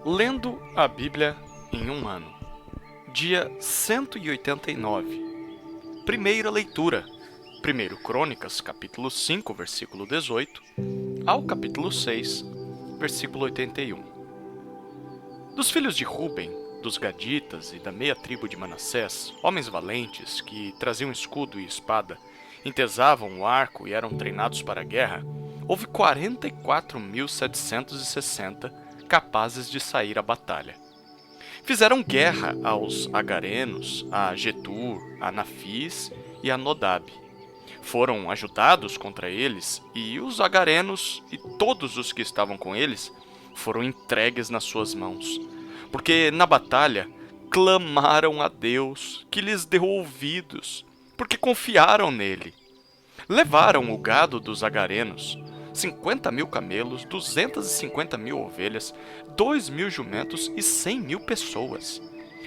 Lendo a Bíblia em um ano. Dia 189. Primeira leitura. 1 Crônicas, capítulo 5, versículo 18, ao capítulo 6, versículo 81. Dos filhos de Ruben, dos Gaditas e da meia tribo de Manassés, homens valentes que traziam escudo e espada, entesavam o arco e eram treinados para a guerra, houve 44.760 capazes de sair à batalha. Fizeram guerra aos agarenos, a Getur, a Nafis e a Nodab. Foram ajudados contra eles, e os agarenos e todos os que estavam com eles foram entregues nas suas mãos, porque na batalha clamaram a Deus, que lhes deu ouvidos, porque confiaram nele. Levaram o gado dos agarenos, 50.000 camelos, 250.000 ovelhas, 2.000 jumentos e 100.000 pessoas,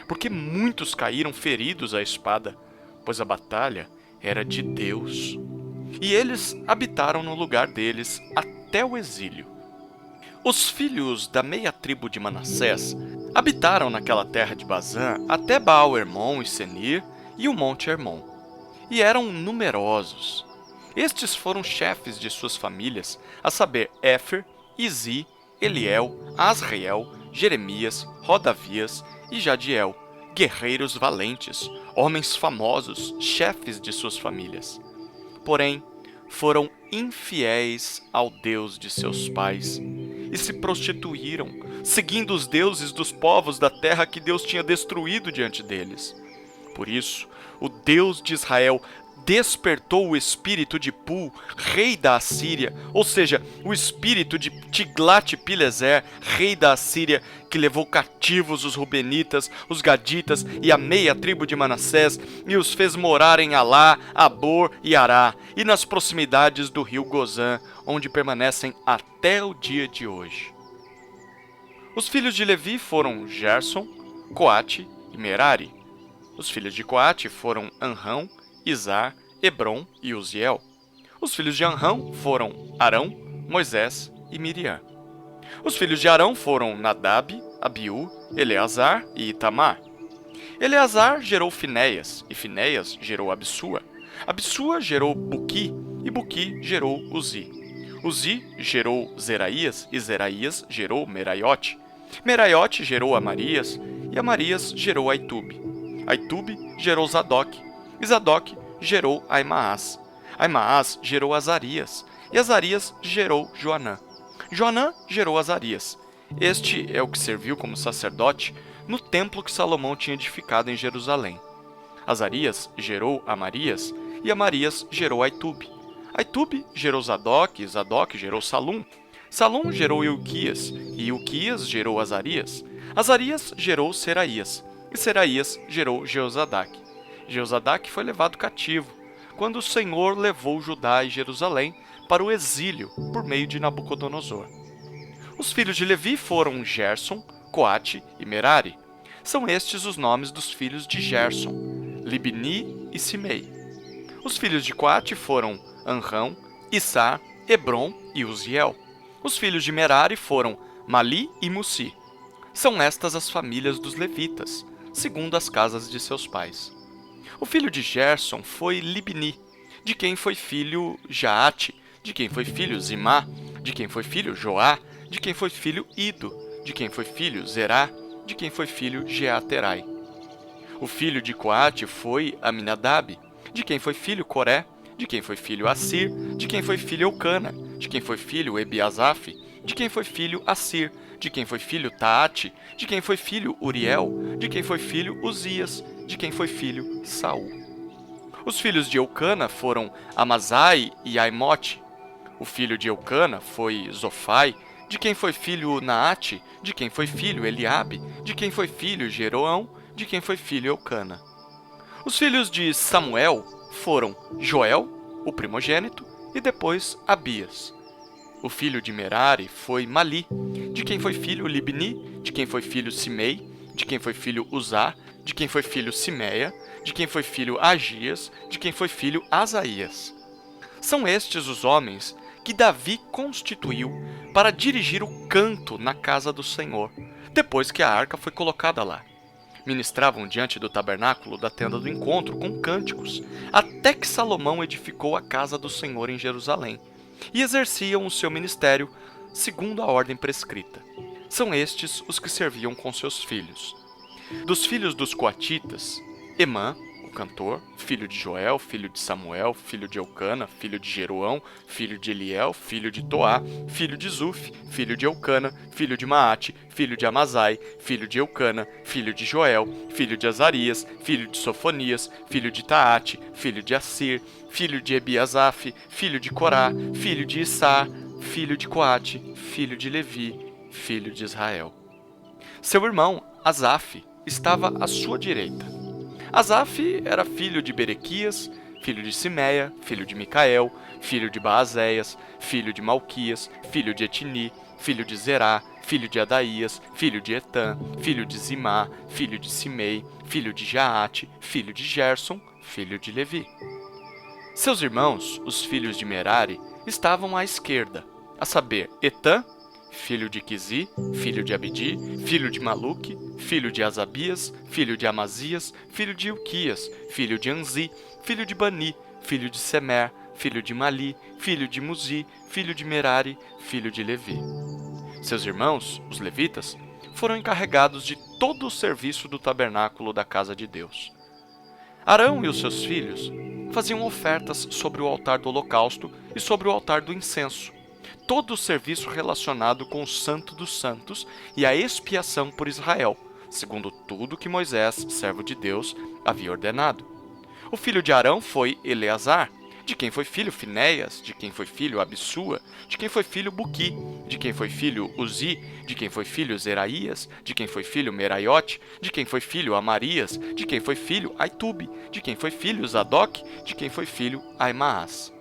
porque muitos caíram feridos à espada, pois a batalha era de Deus. E eles habitaram no lugar deles até o exílio. Os filhos da meia tribo de Manassés habitaram naquela terra de Bazã até Baal-Hermon e Senir e o monte Hermon, e eram numerosos. Estes foram chefes de suas famílias, a saber, Éfer, Izi, Eliel, Asriel, Jeremias, Rodavias e Jadiel, guerreiros valentes, homens famosos, chefes de suas famílias. Porém, foram infiéis ao Deus de seus pais e se prostituíram, seguindo os deuses dos povos da terra que Deus tinha destruído diante deles. Por isso, o Deus de Israel despertou o espírito de Pul, rei da Assíria, ou seja, o espírito de Tiglat-Pileser, rei da Assíria, que levou cativos os Rubenitas, os Gaditas e a meia tribo de Manassés, e os fez morar em Alá, Abor e Ará, e nas proximidades do rio Gozã, onde permanecem até o dia de hoje. Os filhos de Levi foram Gerson, Coate e Merari. Os filhos de Coate foram Anrão, Izar, Hebron e Uziel. Os filhos de Anrão foram Arão, Moisés e Miriam. Os filhos de Arão foram Nadab, Abiú, Eleazar e Itamar. Eleazar gerou Finéias, e Finéias gerou Abissua. Abissua gerou Buqui, e Buqui gerou Uzi. Uzi gerou Zeraías, e Zeraías gerou Meraiote. Meraiote gerou Amarias, e Amarias gerou Aitube. Aitube gerou Zadok, e Zadok gerou Aimaas. Aimaas gerou Azarias, e Azarias gerou Joanã. Joanã gerou Azarias. Este é o que serviu como sacerdote no templo que Salomão tinha edificado em Jerusalém. Azarias gerou Amarias, e Amarias gerou Aitube. Aitube gerou Zadok, e Zadok gerou Salum. Salum gerou Ilquias, e Ilquias gerou Azarias. Azarias gerou Seraías, e Seraías gerou Jeozadak. Jeozadak foi levado cativo, quando o Senhor levou Judá e Jerusalém para o exílio por meio de Nabucodonosor. Os filhos de Levi foram Gerson, Coate e Merari. São estes os nomes dos filhos de Gerson, Libni e Simei. Os filhos de Coate foram Anrão, Issar, Hebron e Uziel. Os filhos de Merari foram Mali e Mussi. São estas as famílias dos levitas, segundo as casas de seus pais. O filho de Gerson foi Libni, de quem foi filho Jaate, de quem foi filho Zimá, de quem foi filho Joá, de quem foi filho Ido, de quem foi filho Zerá, de quem foi filho Jeaterai. O filho de Coate foi Aminadab, de quem foi filho Coré, de quem foi filho Assir, de quem foi filho Eucana, de quem foi filho Ebiasaf, de quem foi filho Assir, de quem foi filho Taate, de quem foi filho Uriel, de quem foi filho Uzias, de quem foi filho Saul. Os filhos de Eucana foram Amazai e Aimote. O filho de Eucana foi Zofai, de quem foi filho Naate, de quem foi filho Eliabe, de quem foi filho Jeroão, de quem foi filho Eucana. Os filhos de Samuel foram Joel, o primogênito, e depois Abias. O filho de Merari foi Mali, de quem foi filho Libni, de quem foi filho Simei, de quem foi filho Uzá, de quem foi filho Simeia, de quem foi filho Agias, de quem foi filho Asaías. São estes os homens que Davi constituiu para dirigir o canto na casa do Senhor, depois que a arca foi colocada lá. Ministravam diante do tabernáculo da tenda do encontro com cânticos, até que Salomão edificou a casa do Senhor em Jerusalém, e exerciam o seu ministério segundo a ordem prescrita. São estes os que serviam com seus filhos. Dos filhos dos coatitas, Emã, o cantor, filho de Joel, filho de Samuel, filho de Eucana, filho de Jeroão, filho de Eliel, filho de Toá, filho de Zuf, filho de Eucana, filho de Maate, filho de Amazai, filho de Eucana, filho de Joel, filho de Azarias, filho de Sofonias, filho de Taate, filho de Assir, filho de Ebiasaf, filho de Corá, filho de Issar, filho de Coate, filho de Levi, filho de Israel. Seu irmão, Asaf, estava à sua direita. Asaf era filho de Berequias, filho de Simeia, filho de Micael, filho de Baazéias, filho de Malquias, filho de Etini, filho de Zerá, filho de Adaías, filho de Etã, filho de Zimá, filho de Simei, filho de Jaate, filho de Gerson, filho de Levi. Seus irmãos, os filhos de Merari, estavam à esquerda, a saber, Etã, filho de Quisi, filho de Abdi, filho de Maluque, filho de Asabias, filho de Amazias, filho de Ilquias, filho de Anzi, filho de Bani, filho de Semer, filho de Mali, filho de Muzi, filho de Merari, filho de Levi. Seus irmãos, os levitas, foram encarregados de todo o serviço do tabernáculo da casa de Deus. Arão e os seus filhos faziam ofertas sobre o altar do holocausto e sobre o altar do incenso, todo o serviço relacionado com o Santo dos Santos e a expiação por Israel, segundo tudo que Moisés, servo de Deus, havia ordenado. O filho de Arão foi Eleazar, de quem foi filho Finéias, de quem foi filho Abissua, de quem foi filho Buqui, de quem foi filho Uzi, de quem foi filho Zeraías, de quem foi filho Meraiote, de quem foi filho Amarias, de quem foi filho Aitube, de quem foi filho Zadok, de quem foi filho Aimaas.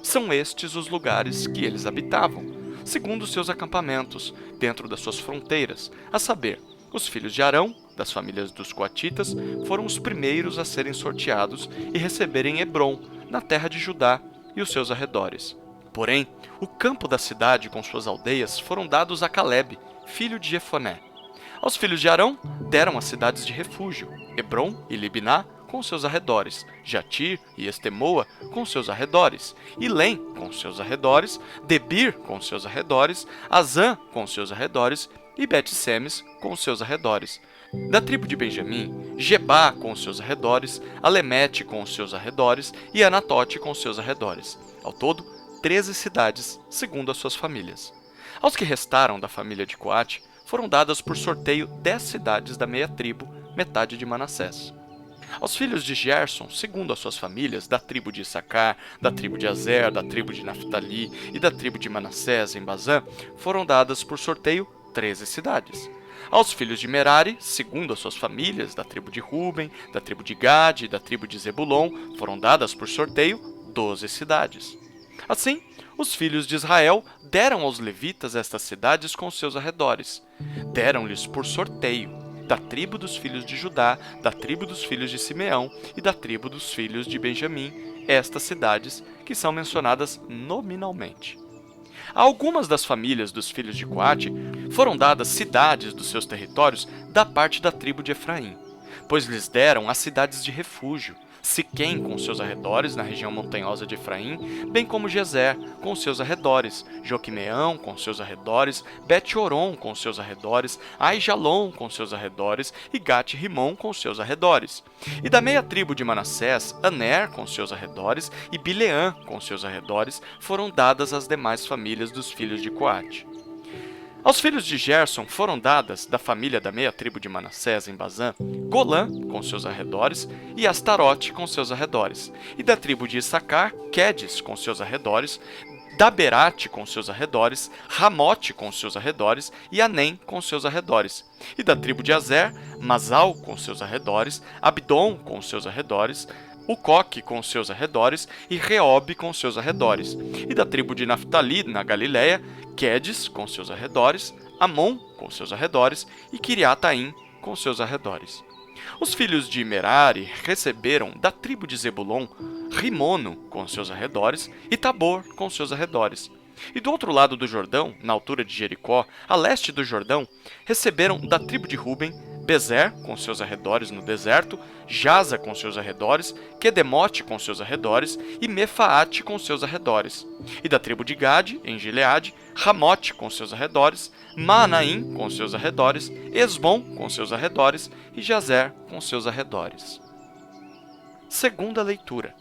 São estes os lugares que eles habitavam, segundo os seus acampamentos, dentro das suas fronteiras, a saber, os filhos de Arão, das famílias dos coatitas, foram os primeiros a serem sorteados e receberem Hebrom, na terra de Judá e os seus arredores. Porém, o campo da cidade com suas aldeias foram dados a Calebe, filho de Jefoné. Aos filhos de Arão deram as cidades de refúgio, Hebrom e Libná, com seus arredores, Jatir e Estemoa com seus arredores, Ilém com seus arredores, Debir com seus arredores, Azã com seus arredores e Bet-Semes com seus arredores. Da tribo de Benjamim, Gebá com seus arredores, Alemete com seus arredores e Anatote com seus arredores. Ao todo, 13 cidades, segundo as suas famílias. Aos que restaram da família de Coate, foram dadas por sorteio 10 cidades da meia tribo, metade de Manassés. Aos filhos de Gerson, segundo as suas famílias, da tribo de Issacar, da tribo de Azer, da tribo de Naftali e da tribo de Manassés em Bazã, foram dadas por sorteio 13 cidades. Aos filhos de Merari, segundo as suas famílias, da tribo de Ruben, da tribo de Gade e da tribo de Zebulon, foram dadas por sorteio 12 cidades. Assim, os filhos de Israel deram aos levitas estas cidades com seus arredores. Deram-lhes por sorteio, da tribo dos filhos de Judá, da tribo dos filhos de Simeão e da tribo dos filhos de Benjamim, estas cidades que são mencionadas nominalmente. A algumas das famílias dos filhos de Coate foram dadas cidades dos seus territórios da parte da tribo de Efraim, pois lhes deram as cidades de refúgio, Siquém com seus arredores na região montanhosa de Efraim, bem como Gezer com seus arredores, Joquimeão com seus arredores, Bet-Horon com seus arredores, Aijalon com seus arredores e Gat-Rimon com seus arredores. E da meia tribo de Manassés, Aner com seus arredores e Bileã com seus arredores foram dadas às demais famílias dos filhos de Coate. Aos filhos de Gerson foram dadas, da família da meia tribo de Manassés em Bazã, Golã com seus arredores e Astarote com seus arredores, e da tribo de Issacar, Quedes com seus arredores, Daberate com seus arredores, Ramote com seus arredores e Anem com seus arredores, e da tribo de Azer, Masal com seus arredores, Abdon com seus arredores, Ucoque com seus arredores e Reobe com seus arredores, e da tribo de Naftali, na Galiléia, Quedes com seus arredores, Amon com seus arredores e Kiriataim com seus arredores. Os filhos de Merari receberam da tribo de Zebulon Rimono com seus arredores e Tabor com seus arredores, E do outro lado do Jordão, na altura de Jericó, a leste do Jordão, receberam da tribo de Ruben, Bezer, com seus arredores no deserto, Jaza com seus arredores, Quedemote com seus arredores e Mefaate com seus arredores. E da tribo de Gade, em Gileade, Ramote com seus arredores, Maanaim com seus arredores, Esbom com seus arredores e Jazer com seus arredores. Segunda leitura.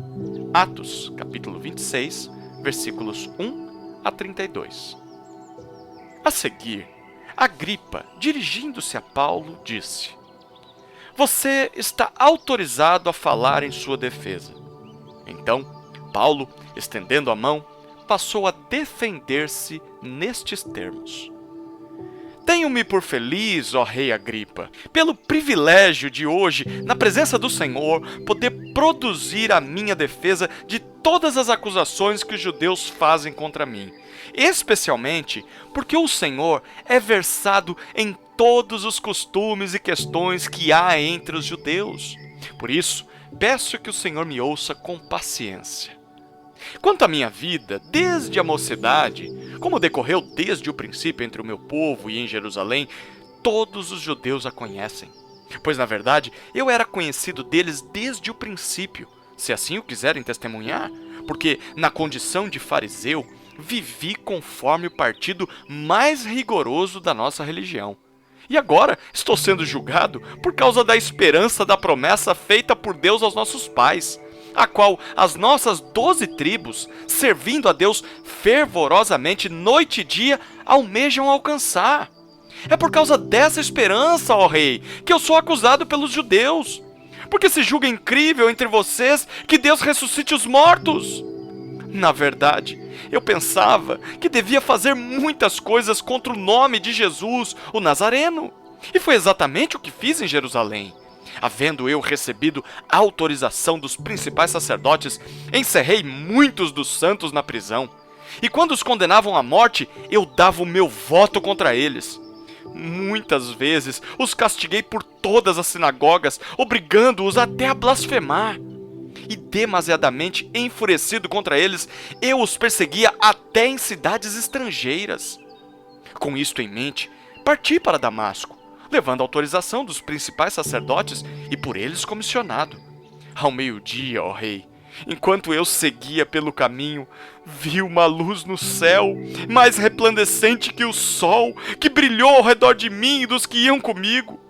Atos, capítulo 26, versículos 1 a 32. A seguir, Agripa, dirigindo-se a Paulo, disse: Você está autorizado a falar em sua defesa. Então, Paulo, estendendo a mão, passou a defender-se nestes termos: Tenho-me por feliz, ó rei Agripa, pelo privilégio de hoje, na presença do Senhor, poder produzir a minha defesa de todas as acusações que os judeus fazem contra mim, especialmente porque o Senhor é versado em todos os costumes e questões que há entre os judeus. Por isso, peço que o Senhor me ouça com paciência. Quanto à minha vida, desde a mocidade, como decorreu desde o princípio entre o meu povo e em Jerusalém, todos os judeus a conhecem. Pois, na verdade, eu era conhecido deles desde o princípio, se assim o quiserem testemunhar, porque, na condição de fariseu, vivi conforme o partido mais rigoroso da nossa religião. E agora estou sendo julgado por causa da esperança da promessa feita por Deus aos nossos pais, a qual as nossas 12 tribos, servindo a Deus fervorosamente noite e dia, almejam alcançar. É por causa dessa esperança, ó rei, que eu sou acusado pelos judeus, porque se julga incrível entre vocês que Deus ressuscite os mortos. Na verdade, eu pensava que devia fazer muitas coisas contra o nome de Jesus, o Nazareno, e foi exatamente o que fiz em Jerusalém. Havendo eu recebido a autorização dos principais sacerdotes, encerrei muitos dos santos na prisão. E quando os condenavam à morte, eu dava o meu voto contra eles. Muitas vezes os castiguei por todas as sinagogas, obrigando-os até a blasfemar. E demasiadamente enfurecido contra eles, eu os perseguia até em cidades estrangeiras. Com isto em mente, parti para Damasco, levando a autorização dos principais sacerdotes e por eles comissionado. Ao meio-dia, ó rei, enquanto eu seguia pelo caminho, vi uma luz no céu, mais resplandecente que o sol, que brilhou ao redor de mim e dos que iam comigo.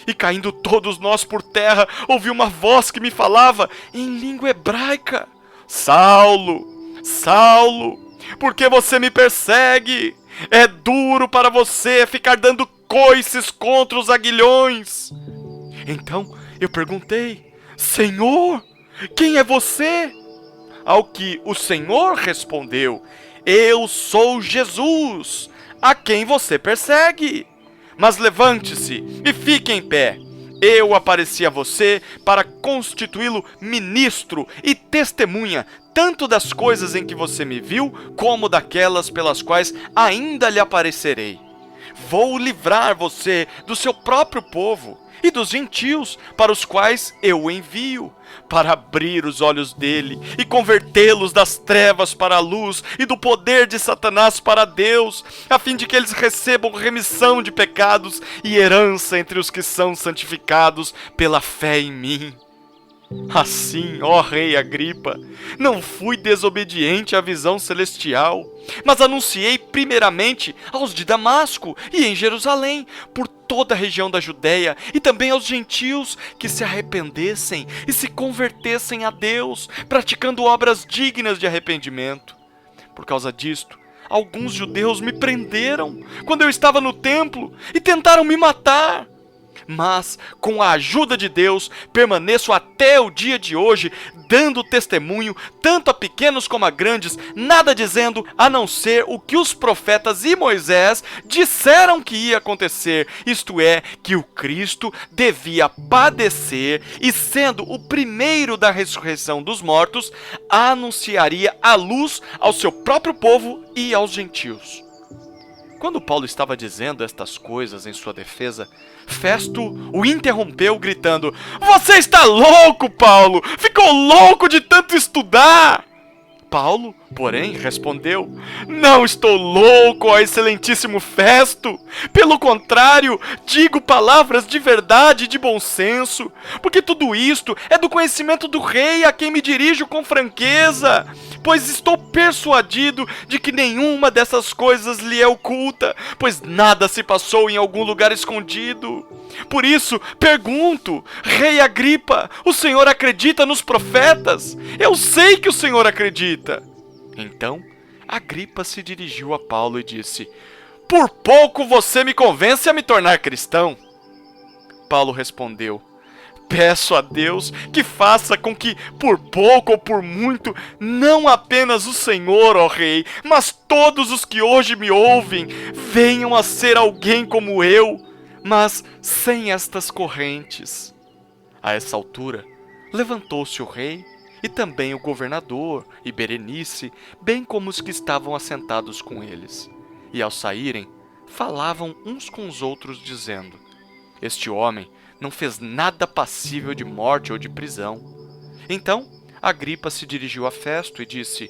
E caindo todos nós por terra, ouvi uma voz que me falava em língua hebraica: Saulo, Saulo, por que você me persegue? É duro para você ficar dando coices contra os aguilhões. Então eu perguntei: Senhor, quem é você? Ao que o Senhor respondeu: Eu sou Jesus, a quem você persegue. Mas levante-se e fique em pé. Eu apareci a você para constituí-lo ministro e testemunha, tanto das coisas em que você me viu, como daquelas pelas quais ainda lhe aparecerei. Vou livrar você do seu próprio povo e dos gentios para os quais eu o envio, para abrir os olhos dele e convertê-los das trevas para a luz e do poder de Satanás para Deus, a fim de que eles recebam remissão de pecados e herança entre os que são santificados pela fé em mim. Assim, ó rei Agripa, não fui desobediente à visão celestial, mas anunciei primeiramente aos de Damasco e em Jerusalém, por toda a região da Judéia, e também aos gentios que se arrependessem e se convertessem a Deus, praticando obras dignas de arrependimento. Por causa disto, alguns judeus me prenderam quando eu estava no templo e tentaram me matar. Mas, com a ajuda de Deus, permaneço até o dia de hoje, dando testemunho, tanto a pequenos como a grandes, nada dizendo a não ser o que os profetas e Moisés disseram que ia acontecer, isto é, que o Cristo devia padecer e, sendo o primeiro da ressurreição dos mortos, anunciaria a luz ao seu próprio povo e aos gentios. Quando Paulo estava dizendo estas coisas em sua defesa, Festo o interrompeu gritando: Você está louco, Paulo! Ficou louco de tanto estudar! Paulo, porém, respondeu: Não estou louco, ó excelentíssimo Festo. Pelo contrário, digo palavras de verdade e de bom senso, porque tudo isto é do conhecimento do rei a quem me dirijo com franqueza, pois estou persuadido de que nenhuma dessas coisas lhe é oculta, pois nada se passou em algum lugar escondido. Por isso, pergunto, rei Agripa, o senhor acredita nos profetas? Eu sei que o senhor acredita. Então, Agripa se dirigiu a Paulo e disse: Por pouco você me convence a me tornar cristão. Paulo respondeu: Peço a Deus que faça com que, por pouco ou por muito, não apenas o Senhor, ó Rei, mas todos os que hoje me ouvem, venham a ser alguém como eu, mas sem estas correntes. A essa altura, levantou-se o rei e também o governador e Berenice, bem como os que estavam assentados com eles. E ao saírem, falavam uns com os outros, dizendo: Este homem não fez nada passível de morte ou de prisão. Então, Agripa se dirigiu a Festo e disse: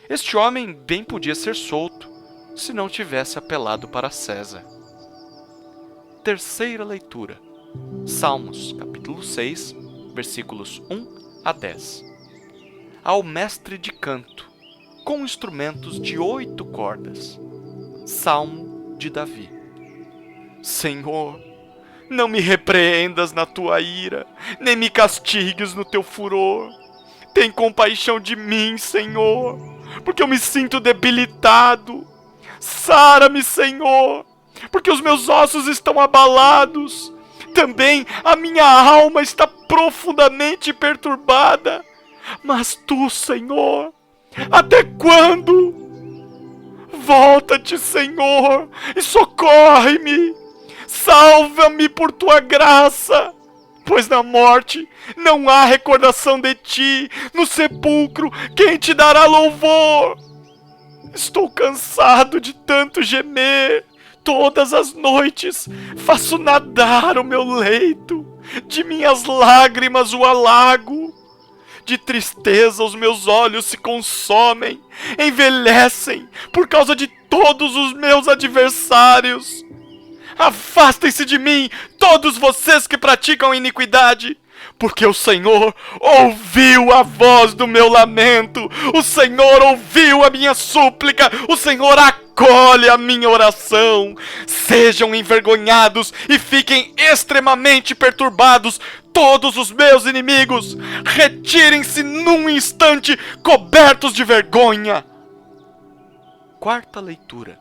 Este homem bem podia ser solto, se não tivesse apelado para César. Terceira leitura. Salmos, capítulo 6, versículos 1 a 10. Ao mestre de canto, com instrumentos de 8 cordas. Salmo de Davi. Senhor, não me repreendas na tua ira, nem me castigues no teu furor. Tem compaixão de mim, Senhor, porque eu me sinto debilitado. Sara-me, Senhor, porque os meus ossos estão abalados. Também a minha alma está profundamente perturbada. Mas tu, Senhor, até quando? Volta-te, Senhor, e socorre-me. Salva-me por tua graça, pois na morte não há recordação de ti, no sepulcro quem te dará louvor? Estou cansado de tanto gemer, todas as noites faço nadar o meu leito, de minhas lágrimas o alago. De tristeza os meus olhos se consomem, envelhecem por causa de todos os meus adversários. Afastem-se de mim, todos vocês que praticam iniquidade, porque o Senhor ouviu a voz do meu lamento, o Senhor ouviu a minha súplica, o Senhor acolhe a minha oração. Sejam envergonhados e fiquem extremamente perturbados todos os meus inimigos, retirem-se num instante, cobertos de vergonha. Quarta leitura.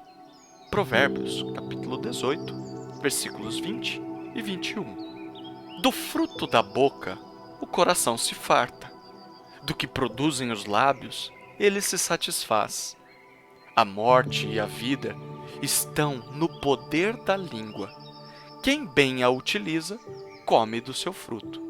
Provérbios, capítulo 18, versículos 20 e 21. Do fruto da boca, o coração se farta. Do que produzem os lábios, ele se satisfaz. A morte e a vida estão no poder da língua. Quem bem a utiliza, come do seu fruto.